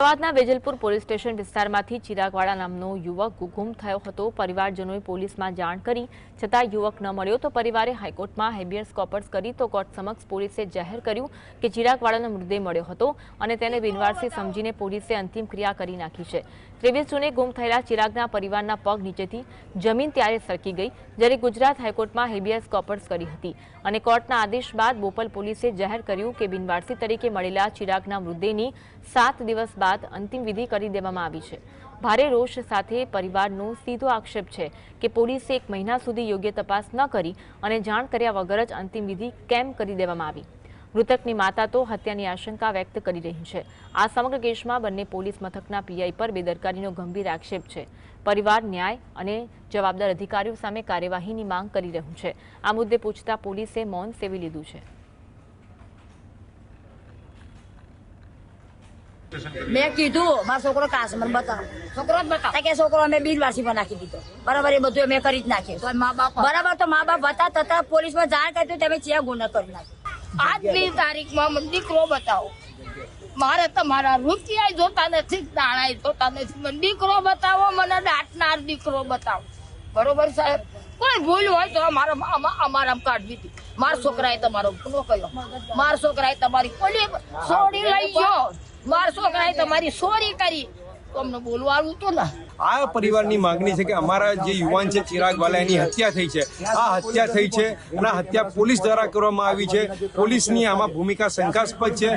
અમદાવાદના Vejalpur police station વિસ્તારમાંથી ચિરાગવાડા નામનો યુવક ગુમ થયો હતો। પરિવારજનોએ પોલીસમાં જાણ કરી છતાં યુવક ન મળ્યો તો પરિવારે હાઈકોર્ટમાં હેબિયસ કોર્પસ કરી તો કોર્ટ સમક્ષ પોલીસે જાહેર કર્યું કે ચિરાગવાડાનો મૃતદેહ મળ્યો હતો અને તેને બિનવારસી સમજીને પોલીસે અંતિમ ક્રિયા કરી નાખી છે। 23 જૂને ગુમ થયેલા ચિરાગના પરિવારના પગ નીચેથી જમીન ત્યારે સરકી ગઈ, જ્યારે ગુજરાત હાઈકોર્ટમાં હેબિયસ કોર્પસ કરી હતી અને કોર્ટના આદેશ બાદ બોપલ પોલીસે જાહેર કર્યું કે બિનવારસી તરીકે મળેલા ચિરાગના મૃતદેહની 7 દિવસ બાદ અંતિમ વિધિ કરી દેવામાં આવી છે। ભારે રોષ સાથે પરિવારનો સીધો આક્ષેપ છે કે પોલીસે 1 મહિના સુધી યોગ્ય તપાસ ન કરી અને જાણ કર્યા વગર જ અંતિમ વિધિ કેમ કરી દેવામાં આવી। મૃતકની માતા તો હત્યાની આશંકા વ્યક્ત કરી રહી છે। આ સમગ્ર કેસમાં બંને પોલીસ મથકના પીઆઈ પર બેદરકારીનો ગંભીર આક્ષેપ છે। પરિવાર ન્યાય અને જવાબદાર અધિકારીઓ સામે કાર્યવાહીની માંગ કરી રહ્યું છે। આ મુદ્દે પૂછતા પોલીસે મૌન સેવી લીધું છે। मैं कीधु मारो छोकरो काश मन बताओ छोकरो बता के छोकरो मैं बिनवारसी में नाखी दीधो बराबर ए બધું મેં કરી જ નાખી તો મા બાપ બરાબર તો મા બાપ બતા તતા પોલીસ માં જાણ કરી તમે ચિયા ગુનો કરી નાખી। આજની તારીખમાં મને દીકરો બતાવો, મારે તમારા રૂપિયા જોતા નથી, દાણા જોતા નથી, મને દીકરો બતાવો, મને દાટનાર દીકરો બતાવો। બરોબર સાહેબ, કોઈ ભૂલ હોય તો અમારા કાઢવી હતી। મારા છોકરાએ તમારો ગુનો કર્યો, મારા છોકરાએ તમારી પોલીસ છોડી લઈ ગયો, મારા છોકરાએ તમારી ચોરી કરી, તમને બોલવાનું તો ના। આ પરિવારની માંગણી છે કે અમારા જે યુવાન છે ચિરાગવાલા એની હત્યા થઈ છે। આ હત્યા થઈ છે અને હત્યા પોલીસ દ્વારા કરવામાં આવી છે। પોલીસની આમાં ભૂમિકા શંકાસ્પદ છે।